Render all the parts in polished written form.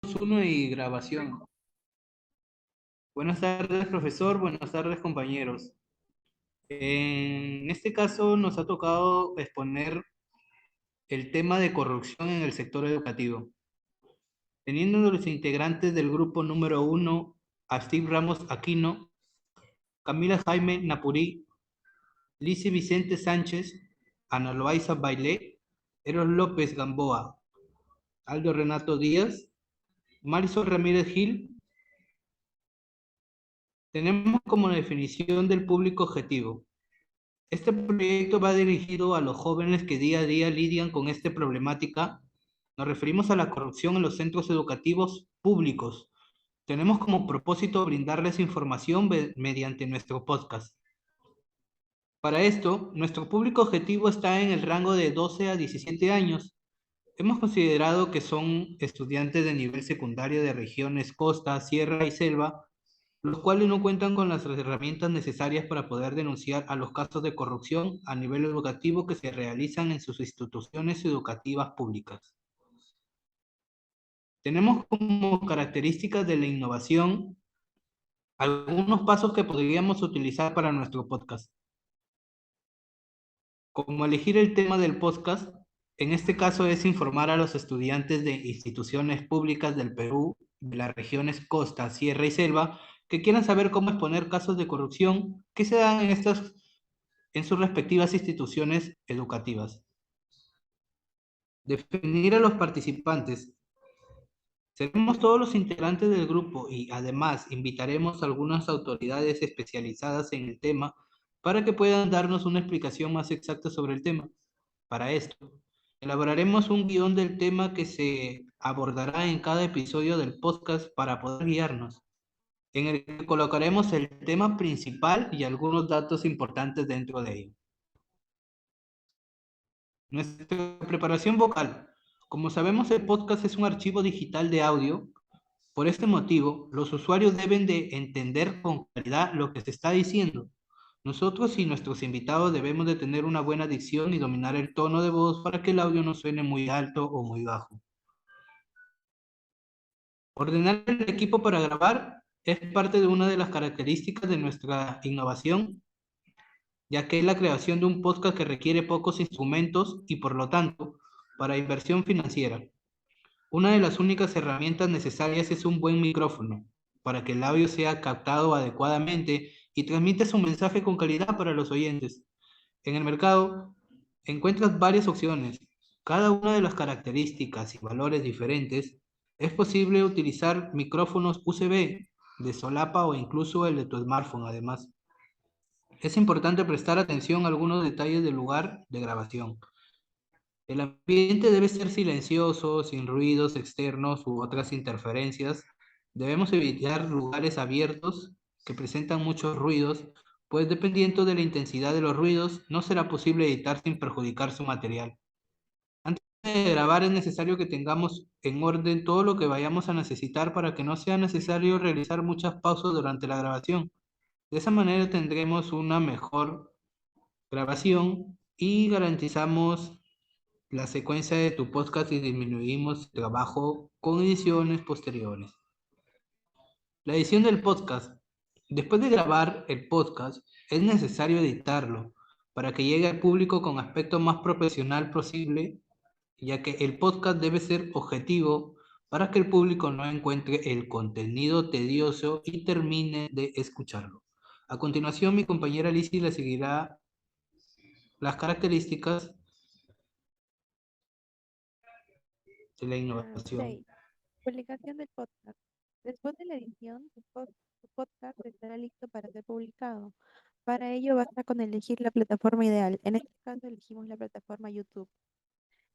Uno y grabación. Buenas tardes, profesor. Buenas tardes, compañeros. En este caso nos ha tocado exponer el tema de corrupción en el sector educativo, teniendo los integrantes del grupo número uno a Steve Ramos Aquino, Camila Jaime Napurí, Lizy Vicente Sánchez, Ana Loaiza Bailé, Eros López Gamboa, Aldo Renato Díaz, Marisol Ramírez Gil. Tenemos como definición del público objetivo. Este proyecto va dirigido a los jóvenes que día a día lidian con esta problemática. Nos referimos a la corrupción en los centros educativos públicos. Tenemos como propósito brindarles información mediante nuestro podcast. Para esto, nuestro público objetivo está en el rango de 12 a 17 años. Hemos considerado que son estudiantes de nivel secundario de regiones costa, sierra y selva, los cuales no cuentan con las herramientas necesarias para poder denunciar a los casos de corrupción a nivel educativo que se realizan en sus instituciones educativas públicas. Tenemos como características de la innovación algunos pasos que podríamos utilizar para nuestro podcast, como elegir el tema del podcast. En este caso es informar a los estudiantes de instituciones públicas del Perú, de las regiones costa, sierra y selva, que quieran saber cómo exponer casos de corrupción que se dan en sus respectivas instituciones educativas. Definir a los participantes. Seremos todos los integrantes del grupo y además invitaremos a algunas autoridades especializadas en el tema para que puedan darnos una explicación más exacta sobre el tema. Para esto, elaboraremos un guión del tema que se abordará en cada episodio del podcast para poder guiarnos, en el que colocaremos el tema principal y algunos datos importantes dentro de ello. Nuestra preparación vocal. Como sabemos, el podcast es un archivo digital de audio. Por este motivo, los usuarios deben de entender con claridad lo que se está diciendo. Nosotros y nuestros invitados debemos de tener una buena dicción y dominar el tono de voz para que el audio no suene muy alto o muy bajo. Ordenar el equipo para grabar es parte de una de las características de nuestra innovación, ya que es la creación de un podcast que requiere pocos instrumentos y por lo tanto, para inversión financiera. Una de las únicas herramientas necesarias es un buen micrófono, para que el audio sea captado adecuadamente y transmita su mensaje con calidad para los oyentes. En el mercado encuentras varias opciones. Cada una de las características y valores diferentes. Es posible utilizar micrófonos USB de solapa o incluso el de tu smartphone además. Es importante prestar atención a algunos detalles del lugar de grabación. El ambiente debe ser silencioso, sin ruidos externos u otras interferencias. Debemos evitar lugares abiertos que presentan muchos ruidos, pues dependiendo de la intensidad de los ruidos, no será posible editar sin perjudicar su material. Antes de grabar es necesario que tengamos en orden todo lo que vayamos a necesitar para que no sea necesario realizar muchas pausas durante la grabación. De esa manera tendremos una mejor grabación y garantizamos la secuencia de tu podcast y disminuimos el trabajo con ediciones posteriores. La edición del podcast. Después de grabar el podcast, es necesario editarlo para que llegue al público con aspecto más profesional posible, ya que el podcast debe ser objetivo para que el público no encuentre el contenido tedioso y termine de escucharlo. A continuación, mi compañera Lizzie le seguirá las características de la innovación. 6. Publicación del podcast. Después de la edición, tu podcast estará listo para ser publicado. Para ello basta con elegir la plataforma ideal. En este caso elegimos la plataforma YouTube.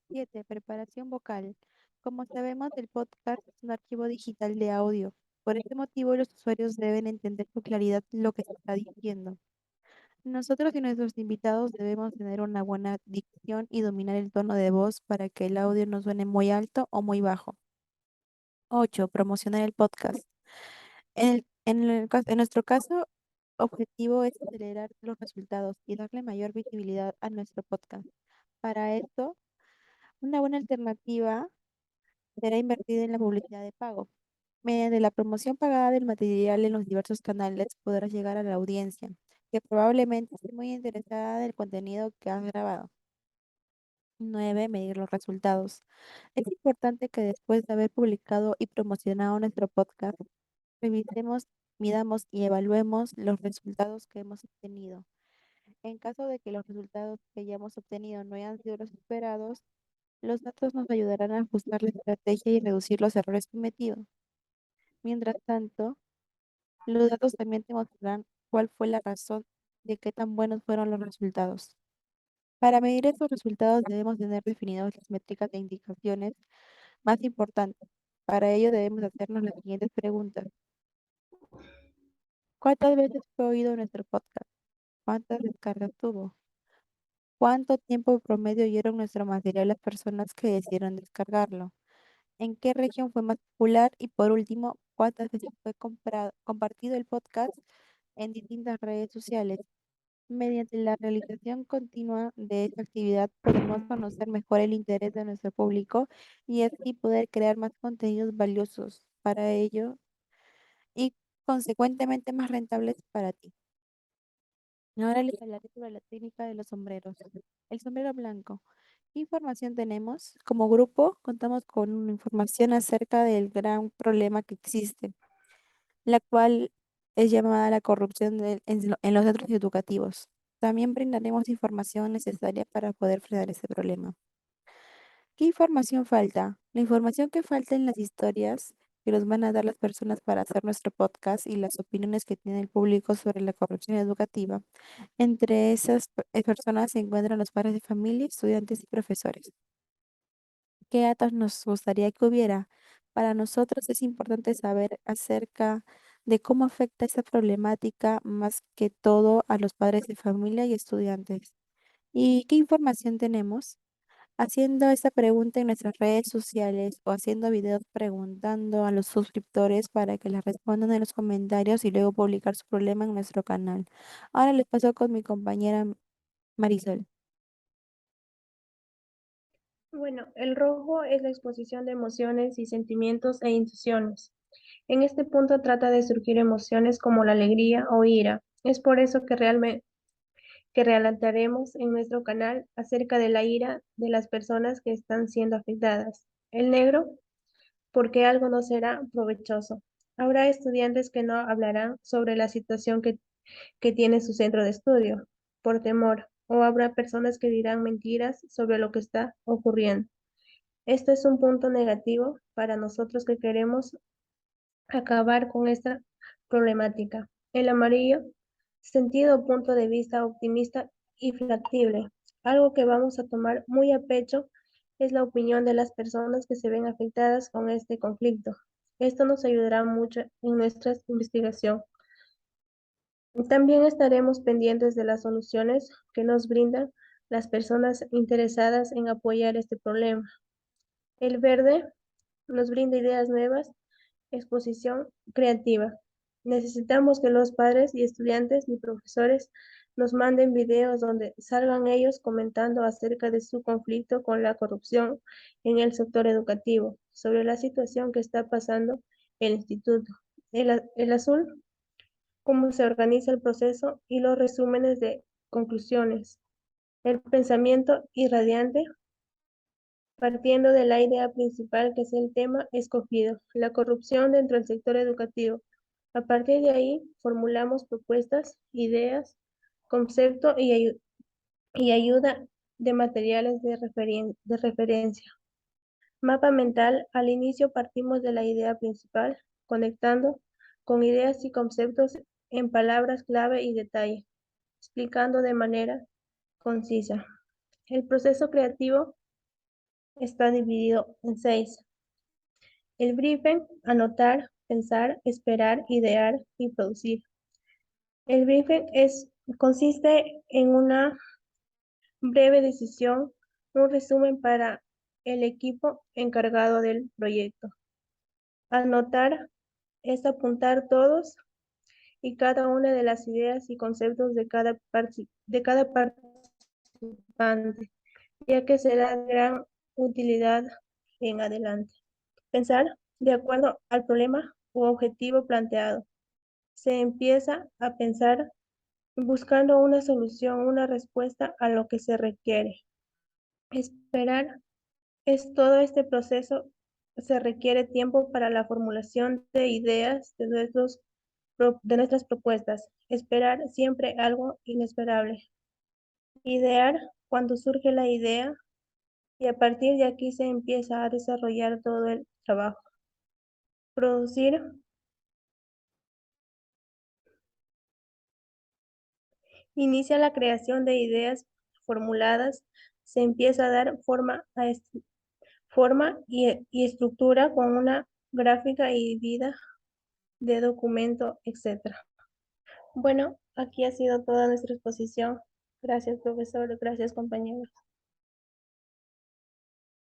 7. Preparación vocal. Como sabemos, el podcast es un archivo digital de audio. Por este motivo, los usuarios deben entender con claridad lo que se está diciendo. Nosotros y nuestros invitados debemos tener una buena dicción y dominar el tono de voz para que el audio no suene muy alto o muy bajo. 8. Promocionar el podcast. En nuestro caso, objetivo es acelerar los resultados y darle mayor visibilidad a nuestro podcast. Para esto, una buena alternativa será invertida en la publicidad de pago. Mediante la promoción pagada del material en los diversos canales podrás llegar a la audiencia, que probablemente esté muy interesada del contenido que has grabado. 9. Medir los resultados. Es importante que después de haber publicado y promocionado nuestro podcast, revisemos, midamos y evaluemos los resultados que hemos obtenido. En caso de que los resultados que hayamos obtenido no hayan sido los esperados, los datos nos ayudarán a ajustar la estrategia y reducir los errores cometidos. Mientras tanto, los datos también te mostrarán cuál fue la razón de qué tan buenos fueron los resultados. Para medir estos resultados debemos tener definidas las métricas e indicaciones más importantes. Para ello debemos hacernos las siguientes preguntas. ¿Cuántas veces fue oído nuestro podcast? ¿Cuántas descargas tuvo? ¿Cuánto tiempo promedio oyeron nuestro material las personas que decidieron descargarlo? ¿En qué región fue más popular? Y por último, ¿cuántas veces fue compartido el podcast en distintas redes sociales? Mediante la realización continua de esta actividad podremos conocer mejor el interés de nuestro público y así poder crear más contenidos valiosos para ello y consecuentemente más rentables para ti. Ahora les hablaré sobre la técnica de los sombreros. El sombrero blanco. ¿Qué información tenemos? Como grupo contamos con una información acerca del gran problema que existe, la cual es llamada la corrupción en los centros educativos. También brindaremos información necesaria para poder frenar ese problema. ¿Qué información falta? La información que falta en las historias que nos van a dar las personas para hacer nuestro podcast y las opiniones que tiene el público sobre la corrupción educativa. Entre esas personas se encuentran los padres de familia, estudiantes y profesores. ¿Qué datos nos gustaría que hubiera? Para nosotros es importante saber acerca de cómo afecta esta problemática más que todo a los padres de familia y estudiantes. ¿Y qué información tenemos? Haciendo esta pregunta en nuestras redes sociales o haciendo videos preguntando a los suscriptores para que les respondan en los comentarios y luego publicar su problema en nuestro canal. Ahora les paso con mi compañera Marisol. Bueno, el rojo es la exposición de emociones y sentimientos e intuiciones. En este punto trata de surgir emociones como la alegría o ira. Es por eso que realmente que relataremos en nuestro canal acerca de la ira de las personas que están siendo afectadas. El negro, porque algo no será provechoso. Habrá estudiantes que no hablarán sobre la situación que tiene su centro de estudio, por temor, o habrá personas que dirán mentiras sobre lo que está ocurriendo. Esto es un punto negativo para nosotros que queremos acabar con esta problemática. El amarillo, sentido o punto de vista optimista y factible. Algo que vamos a tomar muy a pecho es la opinión de las personas que se ven afectadas con este conflicto. Esto nos ayudará mucho en nuestra investigación. También estaremos pendientes de las soluciones que nos brindan las personas interesadas en apoyar este problema. El verde nos brinda ideas nuevas, exposición creativa. Necesitamos que los padres y estudiantes y profesores nos manden videos donde salgan ellos comentando acerca de su conflicto con la corrupción en el sector educativo, sobre la situación que está pasando el instituto. El azul, cómo se organiza el proceso y los resúmenes de conclusiones. El pensamiento irradiante, partiendo de la idea principal que es el tema escogido, la corrupción dentro del sector educativo. A partir de ahí, formulamos propuestas, ideas, concepto y ayuda de materiales de referencia. Mapa mental, al inicio partimos de la idea principal, conectando con ideas y conceptos en palabras clave y detalle, explicando de manera concisa. El proceso creativo está dividido en 6. El briefing, anotar, pensar, esperar, idear y producir. El briefing consiste en una breve decisión, un resumen para el equipo encargado del proyecto. Anotar es apuntar todos y cada una de las ideas y conceptos de cada participante, ya que será de gran utilidad en adelante. Pensar de acuerdo al problema u objetivo planteado. Se empieza a pensar buscando una solución, una respuesta a lo que se requiere. Esperar es todo este proceso. Se requiere tiempo para la formulación de ideas de nuestras propuestas. Esperar siempre algo inesperable. Idear cuando surge la idea y a partir de aquí se empieza a desarrollar todo el trabajo. Producir. Inicia la creación de ideas formuladas, se empieza a dar forma y estructura con una gráfica y vida de documento, etc. Bueno, aquí ha sido toda nuestra exposición. Gracias, profesor. Gracias, compañeros.